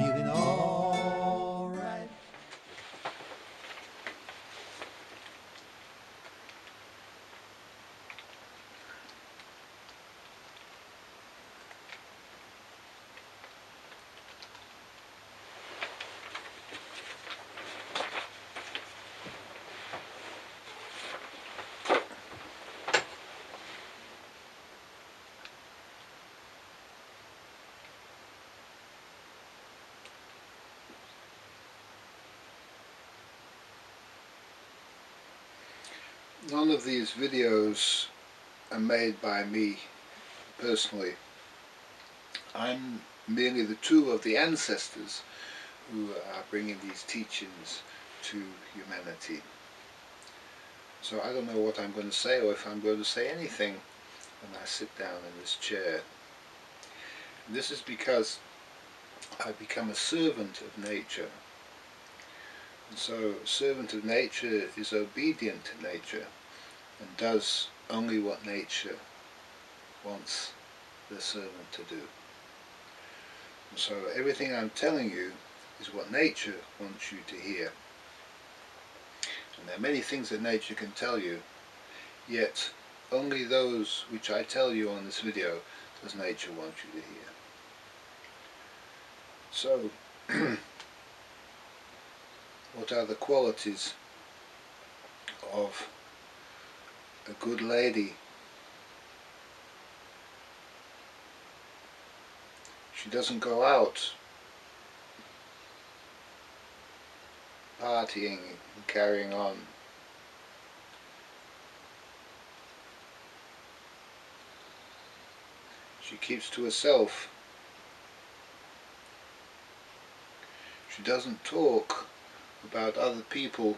feeling alright. None of these videos are made by me personally. I'm merely the tool of the ancestors who are bringing these teachings to humanity. So I don't know what I'm going to say, or if I'm going to say anything when I sit down in this chair. And this is because I become a servant of nature. And so a servant of nature is obedient to nature and does only what nature wants the servant to do. And so everything I'm telling you is what nature wants you to hear. And there are many things that nature can tell you, yet only those which I tell you on this video does nature want you to hear. So, what are the qualities of a good lady? She doesn't go out partying and carrying on. She keeps to herself. She doesn't talk about other people.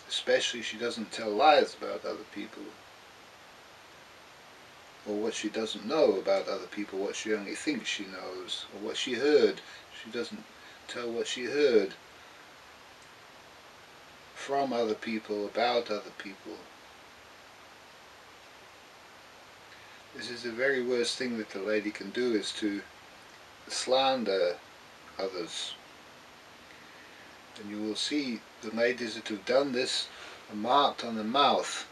Especially she doesn't tell lies about other people, or what she doesn't know about other people, what she only thinks she knows, or what she heard. She doesn't tell what she heard from other people, about other people. This is the very worst thing that the lady can do, is to slander others. And you will see the ladies that have done this are marked on the mouth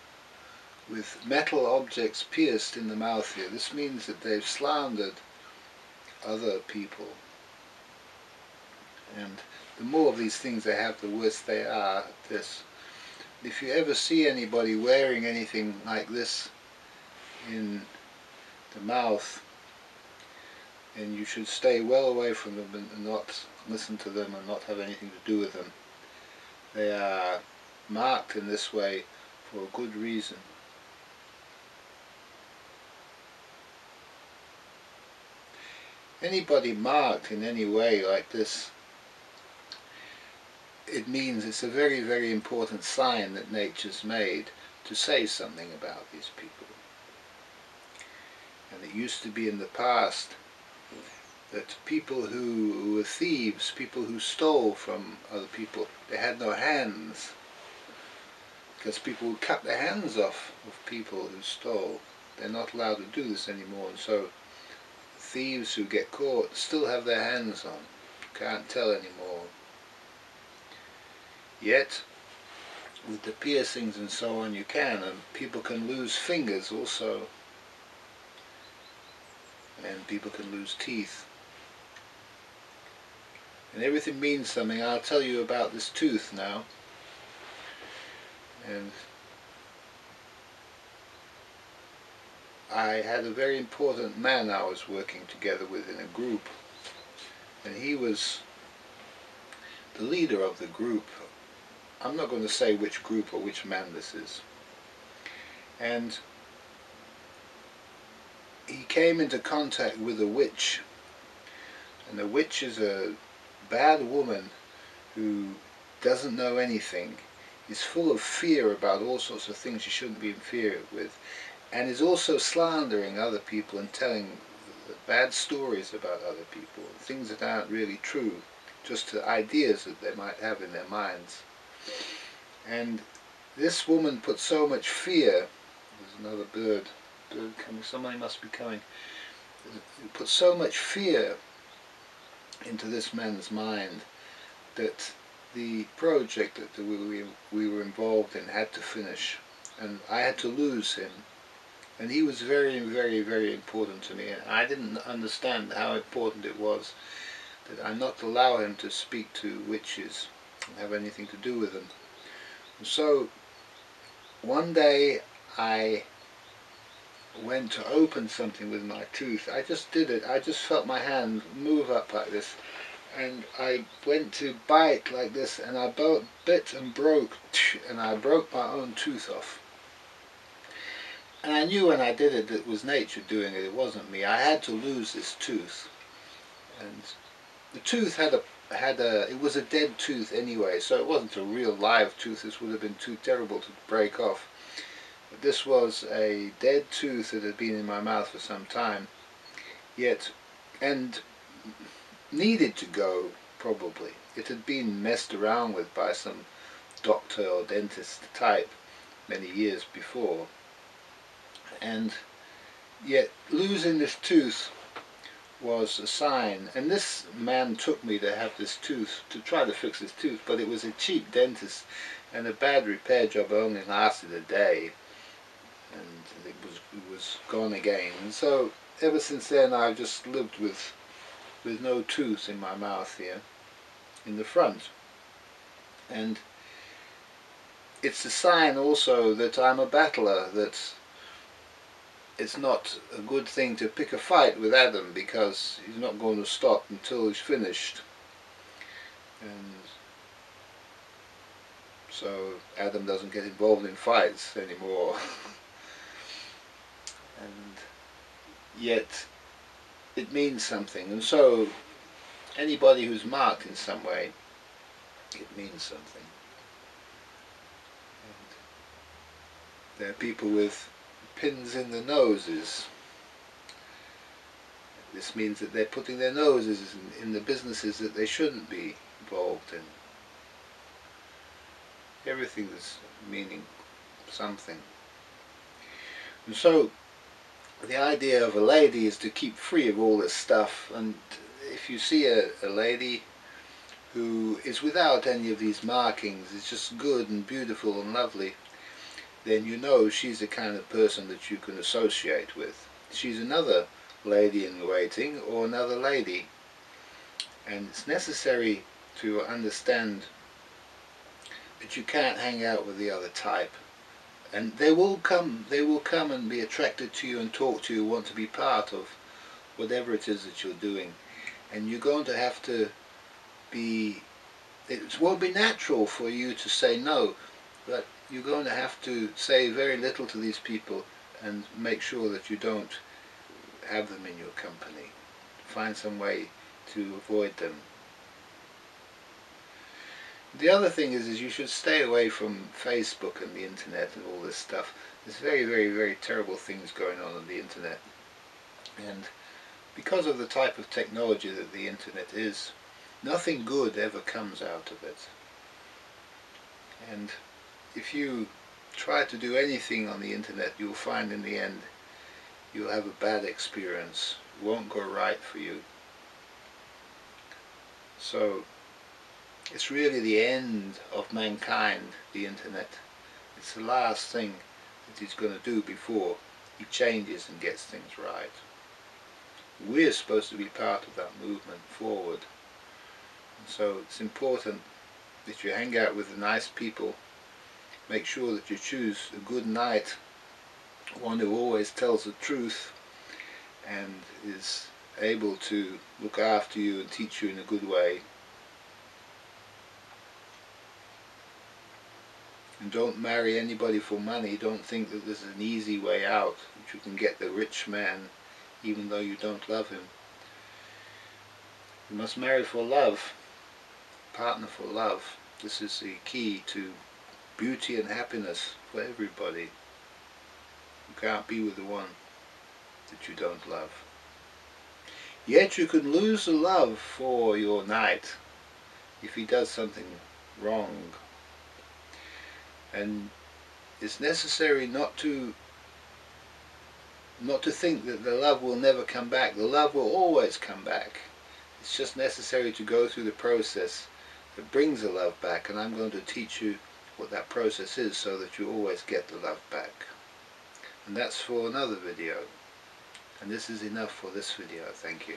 with metal objects pierced in the mouth here. This means that they've slandered other people. And the more of these things they have, the worse they are at this. If you ever see anybody wearing anything like this in the mouth, then you should stay well away from them and not listen to them and not have anything to do with them. They are marked in this way for a good reason. Anybody marked in any way like this, it means it's a very, very important sign that nature's made to say something about these people. And it used to be in the past that people who were thieves, people who stole from other people, they had no hands, because people would cut their hands off of people who stole. They're not allowed to do this anymore, and so thieves who get caught still have their hands on. You can't tell anymore. Yet, with the piercings and so on, you can, and people can lose fingers also, and people can lose teeth. And everything means something. I'll tell you about this tooth now. And I had a very important man I was working together with in a group, and he was the leader of the group. I'm not going to say which group or which man this is. And he came into contact with a witch, and the witch is a bad woman who doesn't know anything, is full of fear about all sorts of things she shouldn't be in fear with, and is also slandering other people and telling bad stories about other people, things that aren't really true, just ideas that they might have in their minds. And this woman put so much fear, there's another bird, bird coming, somebody must be coming. It put so much fear into this man's mind that the project that we were involved in had to finish, and I had to lose him. And he was very, very, very important to me, and I didn't understand how important it was that I not allow him to speak to witches and have anything to do with them. And so one day I went to open something with my tooth. I just did it. I just felt my hand move up like this, and I went to bite like this, and I bit and broke, and I broke my own tooth off. And I knew when I did it that it was nature doing it, it wasn't me. I had to lose this tooth. And the tooth had it was a dead tooth anyway, so it wasn't a real live tooth. This would have been too terrible to break off. But this was a dead tooth that had been in my mouth for some time, yet, and needed to go, probably. It had been messed around with by some doctor or dentist type many years before. And yet losing this tooth was a sign, and this man took me to have this tooth, to try to fix this tooth, but it was a cheap dentist, and a bad repair job only lasted a day, and it was gone again. And so ever since then I've just lived with no tooth in my mouth here, in the front. And it's a sign also that I'm a battler, that it's not a good thing to pick a fight with Adam, because he's not going to stop until he's finished. And so Adam doesn't get involved in fights anymore. And yet it means something, and so anybody who's marked in some way, it means something. And there are people with pins in the noses. This means that they're putting their noses in the businesses that they shouldn't be involved in. Everything is meaning something. And so the idea of a lady is to keep free of all this stuff, and if you see a lady who is without any of these markings, is just good and beautiful and lovely, then you know she's the kind of person that you can associate with. She's another lady in waiting, or another lady, and it's necessary to understand that you can't hang out with the other type, and they will come and be attracted to you and talk to you, want to be part of whatever it is that you're doing, and you're going to have to be, it won't be natural for you to say no, but you're going to have to say very little to these people and make sure that you don't have them in your company. Find some way to avoid them. The other thing is you should stay away from Facebook and the internet and all this stuff. There's very, very, very terrible things going on the internet. And because of the type of technology that the internet is, nothing good ever comes out of it. And if you try to do anything on the internet, you'll find in the end you'll have a bad experience. It won't go right for you. So it's really the end of mankind, the internet. It's the last thing that he's going to do before he changes and gets things right. We're supposed to be part of that movement forward. And so it's important that you hang out with the nice people. Make sure that you choose a good knight, one who always tells the truth and is able to look after you and teach you in a good way. And don't marry anybody for money. Don't think that this is an easy way out, that you can get the rich man even though you don't love him. You must marry for love, partner for love. This is the key to beauty and happiness for everybody. You can't be with the one that you don't love. Yet you can lose the love for your knight if he does something wrong. And it's necessary not to Not to think that the love will never come back. The love will always come back. It's just necessary to go through the process that brings the love back, and I'm going to teach you what that process is so that you always get the love back. And that's for another video. And this is enough for this video. Thank you.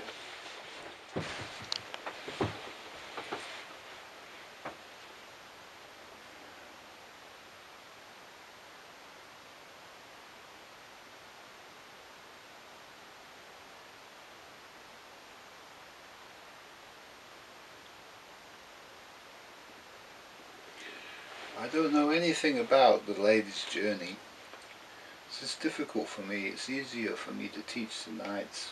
I don't know anything about the lady's journey. This is difficult for me. It's easier for me to teach the knights,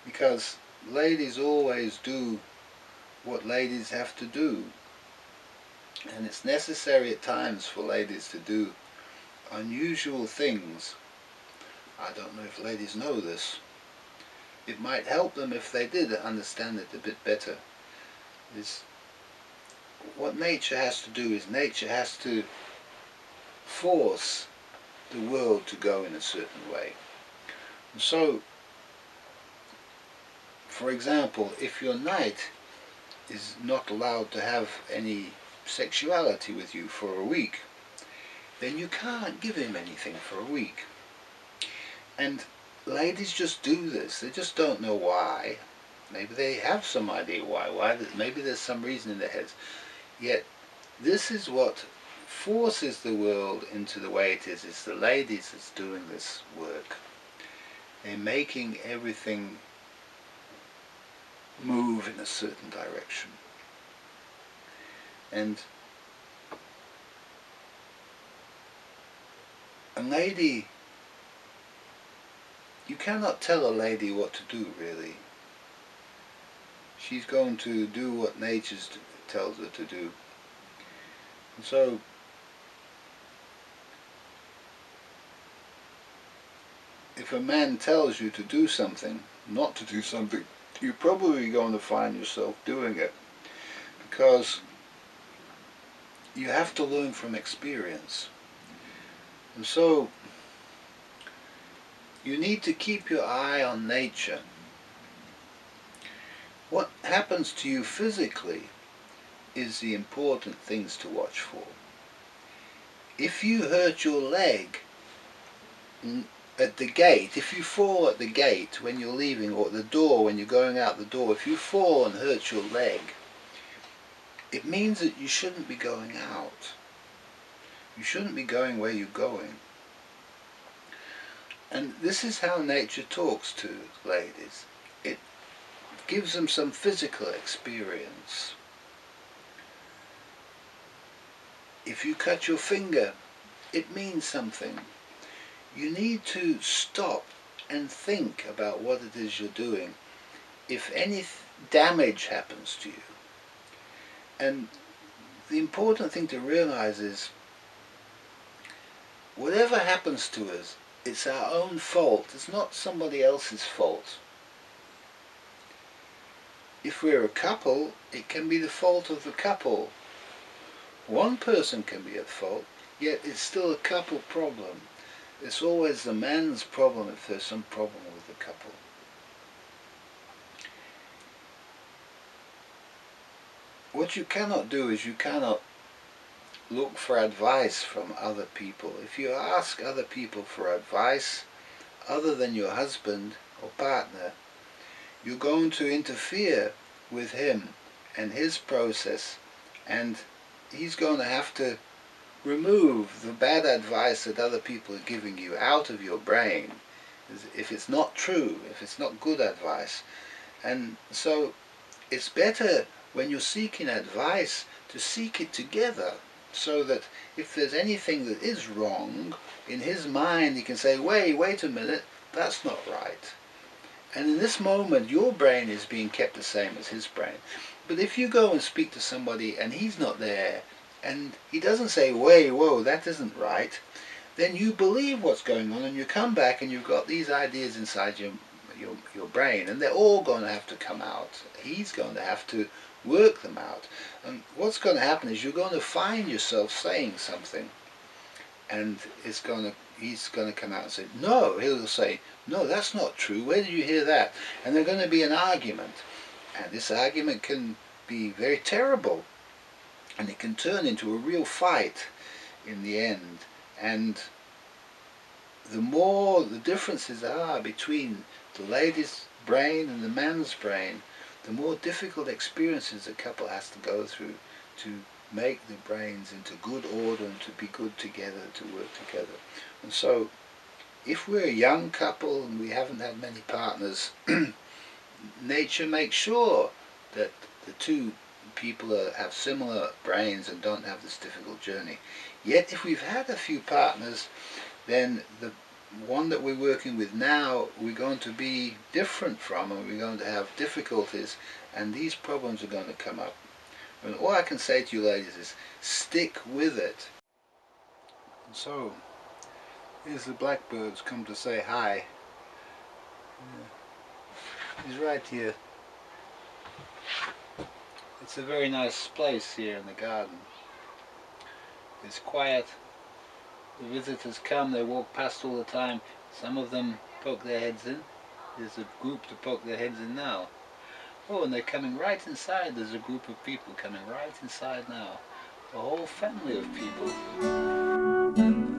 because ladies always do what ladies have to do, and it's necessary at times for ladies to do unusual things. I don't know if ladies know this. It might help them if they did understand it a bit better. What nature has to do is nature has to force the world to go in a certain way. And so, for example, if your knight is not allowed to have any sexuality with you for a week, then you can't give him anything for a week. And ladies just do this. They just don't know why. Maybe they have some idea why. Maybe there's some reason in their heads. Yet this is what forces the world into the way it is. It's the ladies that's doing this work. They're making everything move in a certain direction. And a lady, you cannot tell a lady what to do, really. She's going to do what nature tells her to do. And so if a man tells you to do something, not to do something, you're probably going to find yourself doing it, because you have to learn from experience. And so you need to keep your eye on nature. What happens to you physically is the important things to watch for. If you hurt your leg at the gate, if you fall at the gate when you're leaving, or at the door when you're going out the door, if you fall and hurt your leg, it means that you shouldn't be going out. You shouldn't be going where you're going. And this is how nature talks to ladies. It gives them some physical experience. If you cut your finger, it means something. You need to stop and think about what it is you're doing if any damage happens to you. And the important thing to realize is, whatever happens to us, it's our own fault. It's not somebody else's fault. If we're a couple, it can be the fault of the couple. One person can be at fault, yet it's still a couple problem. It's always the man's problem if there's some problem with the couple. What you cannot do is you cannot look for advice from other people. If you ask other people for advice other than your husband or partner, you're going to interfere with him and his process, and he's going to have to remove the bad advice that other people are giving you out of your brain if it's not true, if it's not good advice. And so it's better when you're seeking advice to seek it together, so that if there's anything that is wrong in his mind, he can say, wait a minute, that's not right. And in this moment your brain is being kept the same as his brain. But if you go and speak to somebody and he's not there, and he doesn't say, whoa, that isn't right, then you believe what's going on, and you come back and you've got these ideas inside your brain, and they're all going to have to come out. He's going to have to work them out. And what's going to happen is you're going to find yourself saying something, and he's going to come out and say, no, he'll say, no, that's not true, where did you hear that? And there's going to be an argument, and this argument can be very terrible, and it can turn into a real fight in the end. And the more the differences are between the lady's brain and the man's brain, the more difficult experiences a couple has to go through to make the brains into good order and to be good together, to work together. And so, if we're a young couple and we haven't had many partners, nature makes sure that the two people have similar brains and don't have this difficult journey. Yet if we've had a few partners, then the one that we're working with now we're going to be different from, and we're going to have difficulties, and these problems are going to come up. And all I can say to you ladies is stick with it. And so here's the blackbirds come to say hi. He's right here. It's a very nice place here in the garden. It's quiet. The visitors come, they walk past all the time. Some of them poke their heads in. There's a group to poke their heads in now. Oh, and they're coming right inside. There's a group of people coming right inside now. A whole family of people.